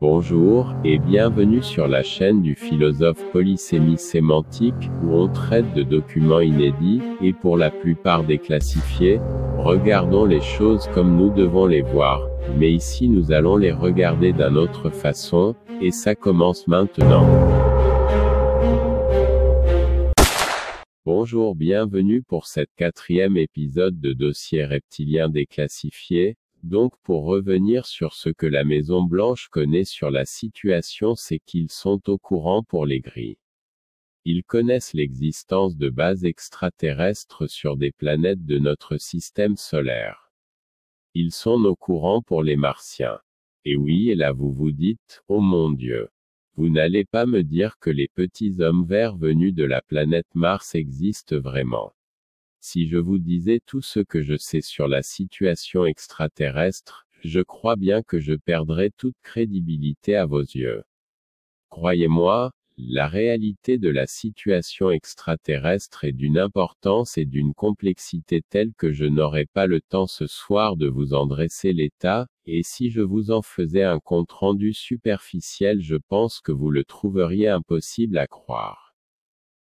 Bonjour, et bienvenue sur la chaîne du philosophe Polysémie Sémantique, où on traite de documents inédits, et pour la plupart déclassifiés. Regardons les choses comme nous devons les voir, mais ici nous allons les regarder d'une autre façon, et ça commence maintenant. Bonjour, bienvenue pour cet 4e épisode de Dossier reptilien déclassifié. Donc pour revenir sur ce que la Maison Blanche connaît sur la situation, c'est qu'ils sont au courant pour les gris. Ils connaissent l'existence de bases extraterrestres sur des planètes de notre système solaire. Ils sont au courant pour les Martiens. Et oui, et là vous vous dites, oh mon Dieu. Vous n'allez pas me dire que les petits hommes verts venus de la planète Mars existent vraiment. Si je vous disais tout ce que je sais sur la situation extraterrestre, je crois bien que je perdrais toute crédibilité à vos yeux. Croyez-moi, la réalité de la situation extraterrestre est d'une importance et d'une complexité telle que je n'aurai pas le temps ce soir de vous en dresser l'état, et si je vous en faisais un compte-rendu superficiel, je pense que vous le trouveriez impossible à croire.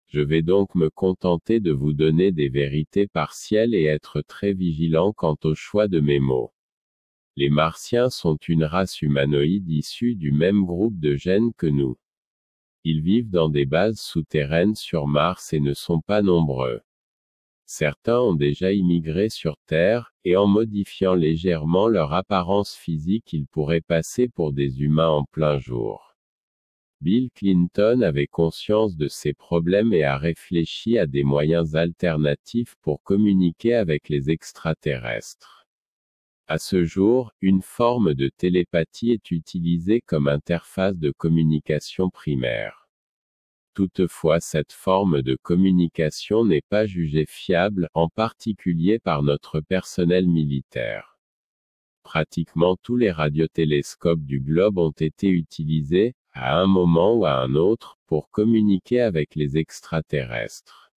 Je vais donc me contenter de vous donner des vérités partielles et être très vigilant quant au choix de mes mots. Les Martiens sont une race humanoïde issue du même groupe de gènes que nous. Ils vivent dans des bases souterraines sur Mars et ne sont pas nombreux. Certains ont déjà immigré sur Terre, et en modifiant légèrement leur apparence physique, ils pourraient passer pour des humains en plein jour. Bill Clinton avait conscience de ces problèmes et a réfléchi à des moyens alternatifs pour communiquer avec les extraterrestres. À ce jour, une forme de télépathie est utilisée comme interface de communication primaire. Toutefois, cette forme de communication n'est pas jugée fiable, en particulier par notre personnel militaire. Pratiquement tous les radiotélescopes du globe ont été utilisés, à un moment ou à un autre, pour communiquer avec les extraterrestres.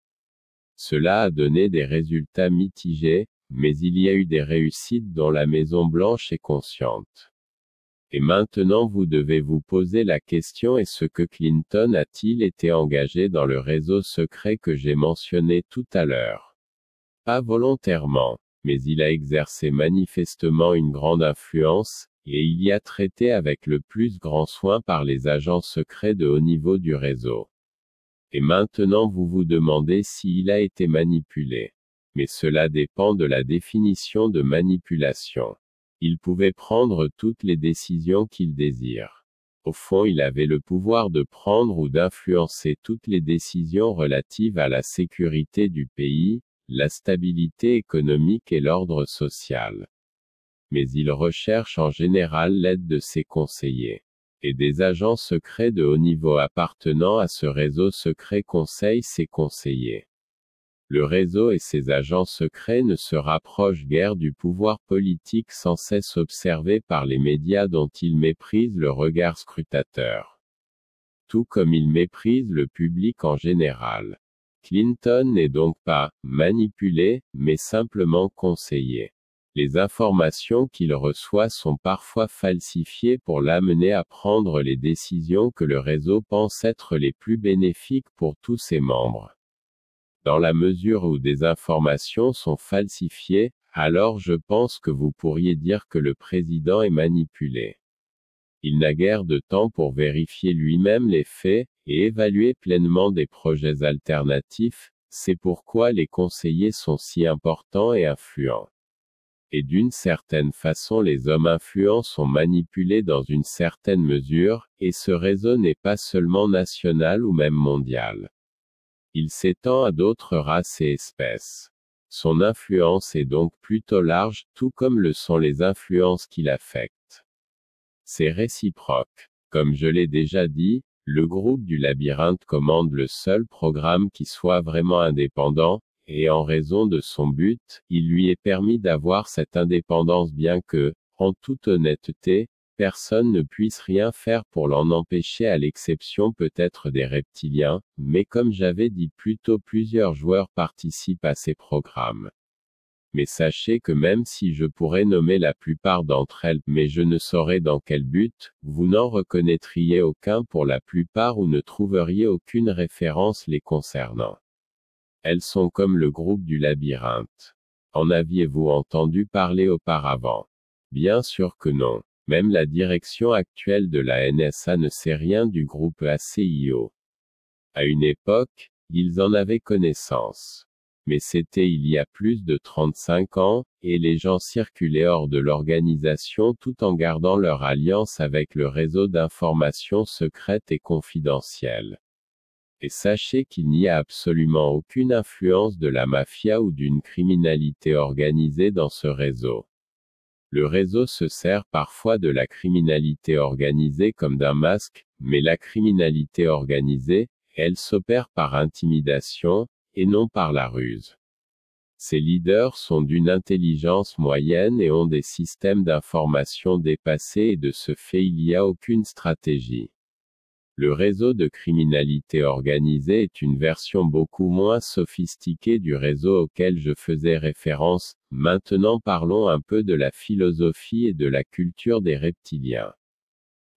Cela a donné des résultats mitigés, mais il y a eu des réussites dont la Maison Blanche est consciente. Et maintenant vous devez vous poser la question, est-ce que Clinton a-t-il été engagé dans le réseau secret que j'ai mentionné tout à l'heure? Pas volontairement, mais il a exercé manifestement une grande influence, et il y a traité avec le plus grand soin par les agents secrets de haut niveau du réseau. Et maintenant vous vous demandez s'il a été manipulé. Mais cela dépend de la définition de manipulation. Il pouvait prendre toutes les décisions qu'il désire. Au fond, il avait le pouvoir de prendre ou d'influencer toutes les décisions relatives à la sécurité du pays, la stabilité économique et l'ordre social. Mais il recherche en général l'aide de ses conseillers. Et des agents secrets de haut niveau appartenant à ce réseau secret conseillent ses conseillers. Le réseau et ses agents secrets ne se rapprochent guère du pouvoir politique sans cesse observé par les médias dont ils méprisent le regard scrutateur. Tout comme ils méprisent le public en général. Clinton n'est donc pas manipulé, mais simplement conseillé. Les informations qu'il reçoit sont parfois falsifiées pour l'amener à prendre les décisions que le réseau pense être les plus bénéfiques pour tous ses membres. Dans la mesure où des informations sont falsifiées, alors je pense que vous pourriez dire que le président est manipulé. Il n'a guère de temps pour vérifier lui-même les faits, et évaluer pleinement des projets alternatifs, c'est pourquoi les conseillers sont si importants et influents. Et d'une certaine façon les hommes influents sont manipulés dans une certaine mesure, et ce réseau n'est pas seulement national ou même mondial. Il s'étend à d'autres races et espèces. Son influence est donc plutôt large, tout comme le sont les influences qu'il affecte. C'est réciproque. Comme je l'ai déjà dit, le groupe du labyrinthe commande le seul programme qui soit vraiment indépendant, et en raison de son but, il lui est permis d'avoir cette indépendance bien que, en toute honnêteté, personne ne puisse rien faire pour l'en empêcher à l'exception peut-être des reptiliens, mais comme j'avais dit plus tôt plusieurs joueurs participent à ces programmes. Mais sachez que même si je pourrais nommer la plupart d'entre elles, mais je ne saurais dans quel but, vous n'en reconnaîtriez aucun pour la plupart ou ne trouveriez aucune référence les concernant. Elles sont comme le groupe du labyrinthe. En aviez-vous entendu parler auparavant? Bien sûr que non. Même la direction actuelle de la NSA ne sait rien du groupe ACIO. À une époque, ils en avaient connaissance. Mais c'était il y a plus de 35 ans, et les gens circulaient hors de l'organisation tout en gardant leur alliance avec le réseau d'informations secrètes et confidentielles. Et sachez qu'il n'y a absolument aucune influence de la mafia ou d'une criminalité organisée dans ce réseau. Le réseau se sert parfois de la criminalité organisée comme d'un masque, mais la criminalité organisée, elle s'opère par intimidation, et non par la ruse. Ces leaders sont d'une intelligence moyenne et ont des systèmes d'information dépassés et de ce fait il n'y a aucune stratégie. Le réseau de criminalité organisée est une version beaucoup moins sophistiquée du réseau auquel je faisais référence. Maintenant parlons un peu de la philosophie et de la culture des reptiliens.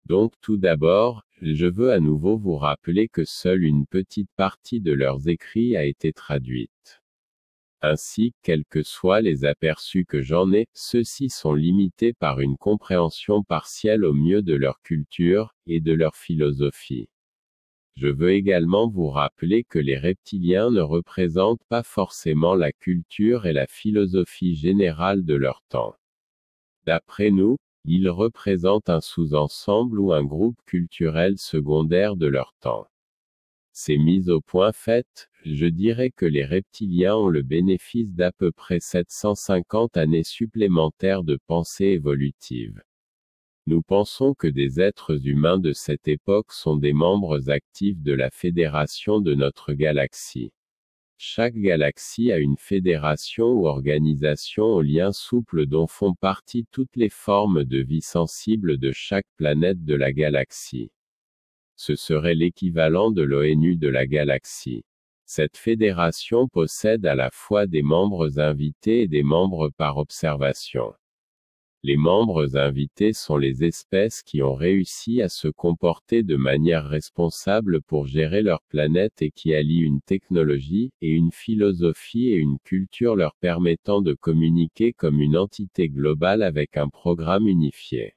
Donc tout d'abord, je veux à nouveau vous rappeler que seule une petite partie de leurs écrits a été traduite. Ainsi, quels que soient les aperçus que j'en ai, ceux-ci sont limités par une compréhension partielle au mieux de leur culture, et de leur philosophie. Je veux également vous rappeler que les reptiliens ne représentent pas forcément la culture et la philosophie générale de leur temps. D'après nous, ils représentent un sous-ensemble ou un groupe culturel secondaire de leur temps. Ces mises au point faites, je dirais que les reptiliens ont le bénéfice d'à peu près 750 années supplémentaires de pensée évolutive. Nous pensons que des êtres humains de cette époque sont des membres actifs de la fédération de notre galaxie. Chaque galaxie a une fédération ou organisation aux liens souples dont font partie toutes les formes de vie sensibles de chaque planète de la galaxie. Ce serait l'équivalent de l'ONU de la galaxie. Cette fédération possède à la fois des membres invités et des membres par observation. Les membres invités sont les espèces qui ont réussi à se comporter de manière responsable pour gérer leur planète et qui allient une technologie, et une philosophie et une culture leur permettant de communiquer comme une entité globale avec un programme unifié.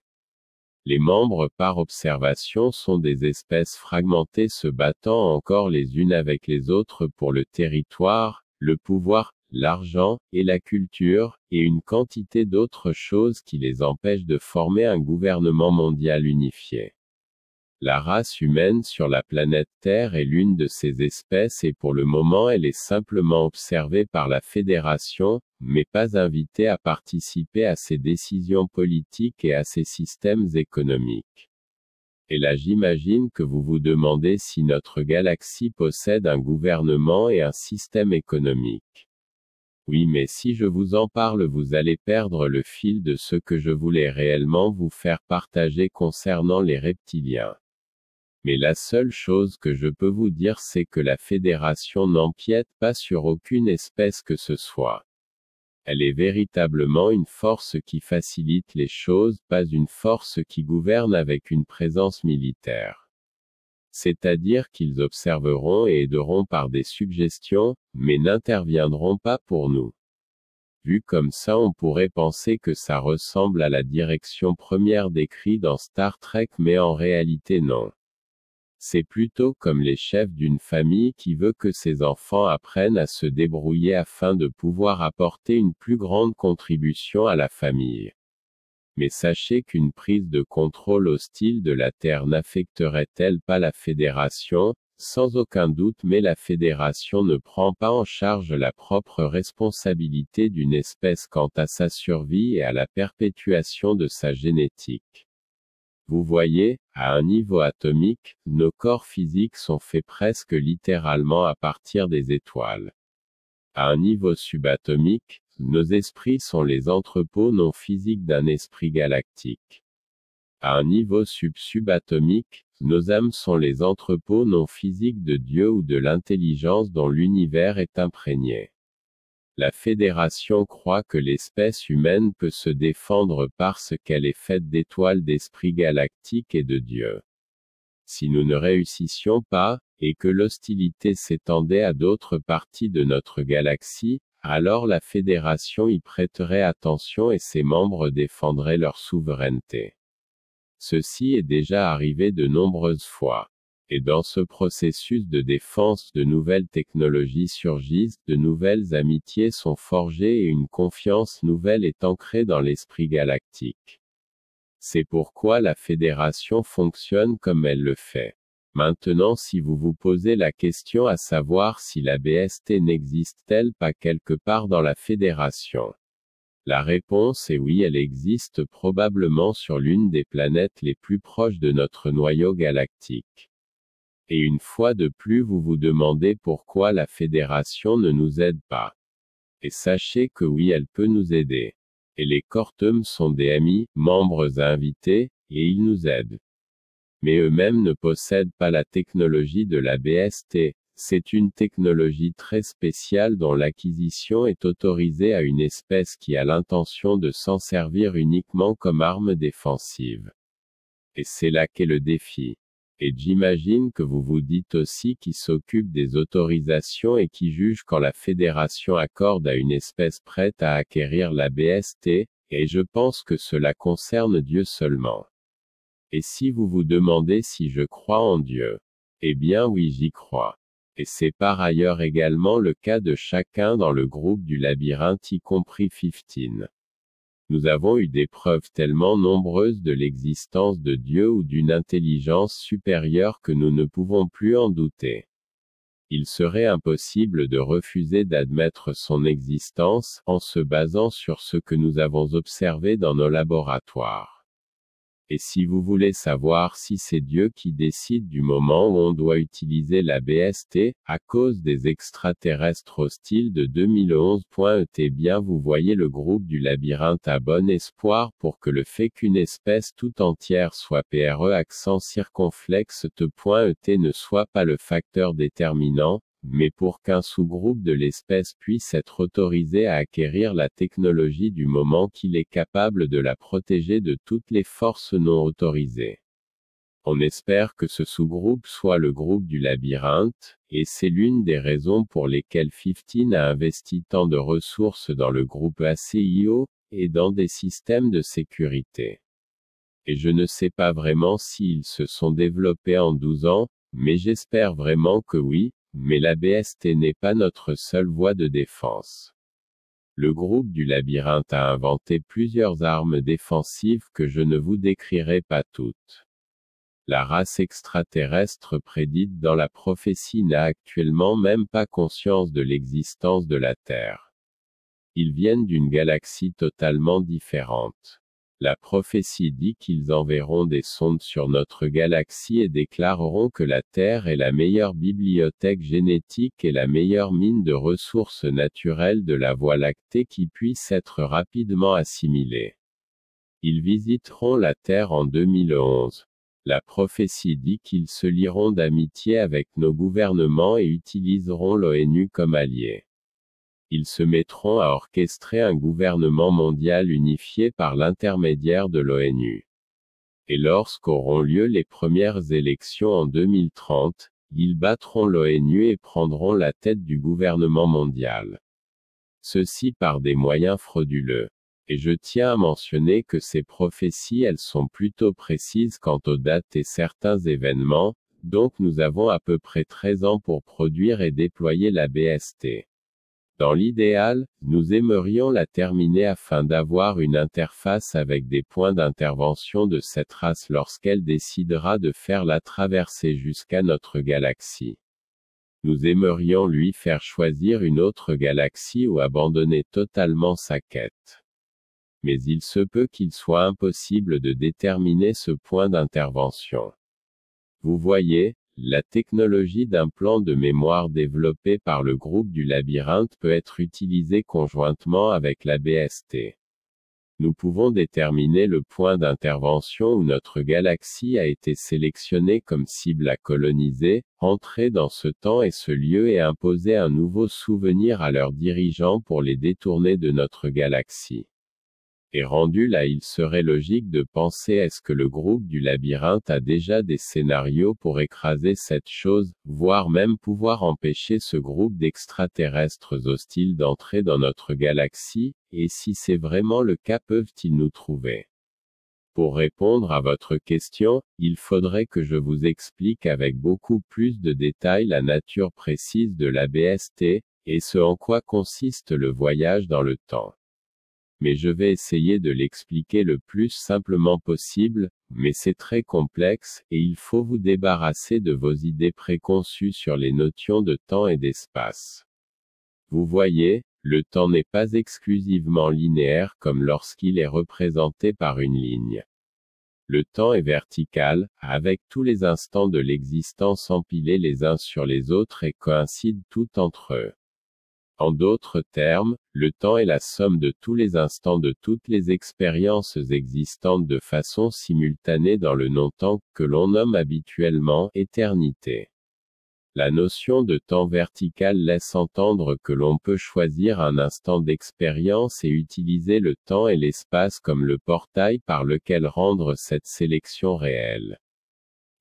Les membres par observation sont des espèces fragmentées se battant encore les unes avec les autres pour le territoire, le pouvoir, l'argent, et la culture, et une quantité d'autres choses qui les empêchent de former un gouvernement mondial unifié. La race humaine sur la planète Terre est l'une de ces espèces et pour le moment elle est simplement observée par la Fédération, mais pas invitée à participer à ses décisions politiques et à ses systèmes économiques. Et là j'imagine que vous vous demandez si notre galaxie possède un gouvernement et un système économique. Oui, mais si je vous en parle vous allez perdre le fil de ce que je voulais réellement vous faire partager concernant les reptiliens. Mais la seule chose que je peux vous dire c'est que la Fédération n'empiète pas sur aucune espèce que ce soit. Elle est véritablement une force qui facilite les choses, pas une force qui gouverne avec une présence militaire. C'est-à-dire qu'ils observeront et aideront par des suggestions, mais n'interviendront pas pour nous. Vu comme ça on pourrait penser que ça ressemble à la direction première décrite dans Star Trek mais en réalité non. C'est plutôt comme les chefs d'une famille qui veut que ses enfants apprennent à se débrouiller afin de pouvoir apporter une plus grande contribution à la famille. Mais sachez qu'une prise de contrôle hostile de la Terre n'affecterait-elle pas la Fédération? Sans aucun doute, mais la Fédération ne prend pas en charge la propre responsabilité d'une espèce quant à sa survie et à la perpétuation de sa génétique. Vous voyez, à un niveau atomique, nos corps physiques sont faits presque littéralement à partir des étoiles. À un niveau subatomique, nos esprits sont les entrepôts non physiques d'un esprit galactique. À un niveau subatomique, nos âmes sont les entrepôts non physiques de Dieu ou de l'intelligence dont l'univers est imprégné. La Fédération croit que l'espèce humaine peut se défendre parce qu'elle est faite d'étoiles d'esprit galactique et de Dieu. Si nous ne réussissions pas, et que l'hostilité s'étendait à d'autres parties de notre galaxie, alors la Fédération y prêterait attention et ses membres défendraient leur souveraineté. Ceci est déjà arrivé de nombreuses fois. Et dans ce processus de défense, de nouvelles technologies surgissent, de nouvelles amitiés sont forgées et une confiance nouvelle est ancrée dans l'esprit galactique. C'est pourquoi la Fédération fonctionne comme elle le fait. Maintenant, si vous vous posez la question à savoir si la BST n'existe-t-elle pas quelque part dans la Fédération, la réponse est oui, elle existe probablement sur l'une des planètes les plus proches de notre noyau galactique. Et une fois de plus vous vous demandez pourquoi la Fédération ne nous aide pas. Et sachez que oui, elle peut nous aider. Et les Cortum sont des amis, membres invités, et ils nous aident. Mais eux-mêmes ne possèdent pas la technologie de la BST, c'est une technologie très spéciale dont l'acquisition est autorisée à une espèce qui a l'intention de s'en servir uniquement comme arme défensive. Et c'est là qu'est le défi. Et j'imagine que vous vous dites aussi qui s'occupe des autorisations et qui juge quand la Fédération accorde à une espèce prête à acquérir la BST, et je pense que cela concerne Dieu seulement. Et si vous vous demandez si je crois en Dieu, eh bien oui, j'y crois. Et c'est par ailleurs également le cas de chacun dans le groupe du labyrinthe, y compris 15. Nous avons eu des preuves tellement nombreuses de l'existence de Dieu ou d'une intelligence supérieure que nous ne pouvons plus en douter. Il serait impossible de refuser d'admettre son existence, en se basant sur ce que nous avons observé dans nos laboratoires. Et si vous voulez savoir si c'est Dieu qui décide du moment où on doit utiliser la BST, à cause des extraterrestres hostiles de 2011. Bien vous voyez le groupe du labyrinthe a bon espoir pour que le fait qu'une espèce tout entière soit accent circonflexe ne soit pas le facteur déterminant, mais pour qu'un sous-groupe de l'espèce puisse être autorisé à acquérir la technologie du moment qu'il est capable de la protéger de toutes les forces non autorisées. On espère que ce sous-groupe soit le groupe du labyrinthe, et c'est l'une des raisons pour lesquelles 15 a investi tant de ressources dans le groupe ACIO, et dans des systèmes de sécurité. Et je ne sais pas vraiment s'ils se sont développés en 12 ans, mais j'espère vraiment que oui. Mais la BST n'est pas notre seule voie de défense. Le groupe du labyrinthe a inventé plusieurs armes défensives que je ne vous décrirai pas toutes. La race extraterrestre prédite dans la prophétie n'a actuellement même pas conscience de l'existence de la Terre. Ils viennent d'une galaxie totalement différente. La prophétie dit qu'ils enverront des sondes sur notre galaxie et déclareront que la Terre est la meilleure bibliothèque génétique et la meilleure mine de ressources naturelles de la Voie lactée qui puisse être rapidement assimilée. Ils visiteront la Terre en 2011. La prophétie dit qu'ils se lieront d'amitié avec nos gouvernements et utiliseront l'ONU comme allié. Ils se mettront à orchestrer un gouvernement mondial unifié par l'intermédiaire de l'ONU. Et lorsqu'auront lieu les premières élections en 2030, ils battront l'ONU et prendront la tête du gouvernement mondial. Ceci par des moyens frauduleux. Et je tiens à mentionner que ces prophéties elles sont plutôt précises quant aux dates et certains événements, donc nous avons à peu près 13 ans pour produire et déployer la BST. Dans l'idéal, nous aimerions la terminer afin d'avoir une interface avec des points d'intervention de cette race lorsqu'elle décidera de faire la traversée jusqu'à notre galaxie. Nous aimerions lui faire choisir une autre galaxie ou abandonner totalement sa quête. Mais il se peut qu'il soit impossible de déterminer ce point d'intervention. Vous voyez, la technologie d'un plan de mémoire développé par le groupe du labyrinthe peut être utilisée conjointement avec la BST. Nous pouvons déterminer le point d'intervention où notre galaxie a été sélectionnée comme cible à coloniser, entrer dans ce temps et ce lieu et imposer un nouveau souvenir à leurs dirigeants pour les détourner de notre galaxie. Et rendu là, il serait logique de penser est-ce que le groupe du labyrinthe a déjà des scénarios pour écraser cette chose, voire même pouvoir empêcher ce groupe d'extraterrestres hostiles d'entrer dans notre galaxie, et si c'est vraiment le cas peuvent-ils nous trouver? Pour répondre à votre question, il faudrait que je vous explique avec beaucoup plus de détails la nature précise de l'ABST, et ce en quoi consiste le voyage dans le temps. Mais je vais essayer de l'expliquer le plus simplement possible, mais c'est très complexe, et il faut vous débarrasser de vos idées préconçues sur les notions de temps et d'espace. Vous voyez, le temps n'est pas exclusivement linéaire comme lorsqu'il est représenté par une ligne. Le temps est vertical, avec tous les instants de l'existence empilés les uns sur les autres et coïncident tout entre eux. En d'autres termes, le temps est la somme de tous les instants de toutes les expériences existantes de façon simultanée dans le non-temps, que l'on nomme habituellement éternité. La notion de temps vertical laisse entendre que l'on peut choisir un instant d'expérience et utiliser le temps et l'espace comme le portail par lequel rendre cette sélection réelle.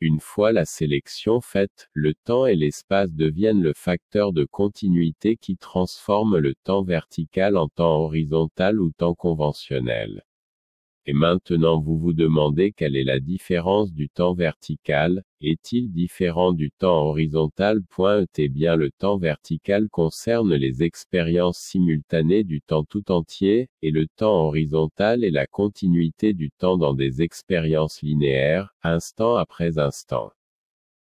Une fois la sélection faite, le temps et l'espace deviennent le facteur de continuité qui transforme le temps vertical en temps horizontal ou temps conventionnel. Et maintenant vous vous demandez quelle est la différence du temps vertical, est-il différent du temps horizontal? Eh bien le temps vertical concerne les expériences simultanées du temps tout entier, et le temps horizontal est la continuité du temps dans des expériences linéaires, instant après instant.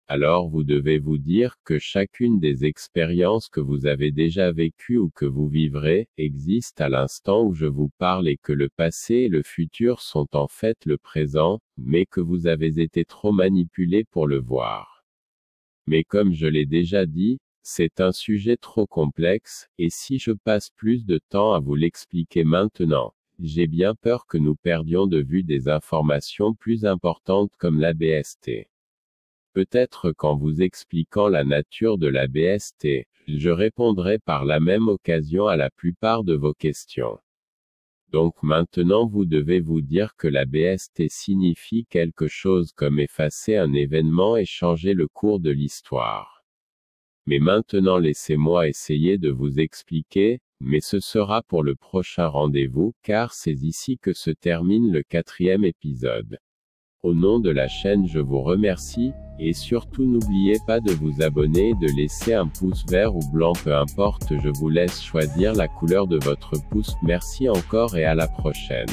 Alors vous devez vous dire que chacune des expériences que vous avez déjà vécues ou que vous vivrez, existe à l'instant où je vous parle et que le passé et le futur sont en fait le présent, mais que vous avez été trop manipulé pour le voir. Mais comme je l'ai déjà dit, c'est un sujet trop complexe, et si je passe plus de temps à vous l'expliquer maintenant, j'ai bien peur que nous perdions de vue des informations plus importantes comme l'ABST. Peut-être qu'en vous expliquant la nature de l'ABST, je répondrai par la même occasion à la plupart de vos questions. Donc maintenant vous devez vous dire que l'ABST signifie quelque chose comme effacer un événement et changer le cours de l'histoire. Mais maintenant laissez-moi essayer de vous expliquer, mais ce sera pour le prochain rendez-vous, car c'est ici que se termine le 4e épisode. Au nom de la chaîne je vous remercie, et surtout n'oubliez pas de vous abonner et de laisser un pouce vert ou blanc peu importe, je vous laisse choisir la couleur de votre pouce. Merci encore et à la prochaine.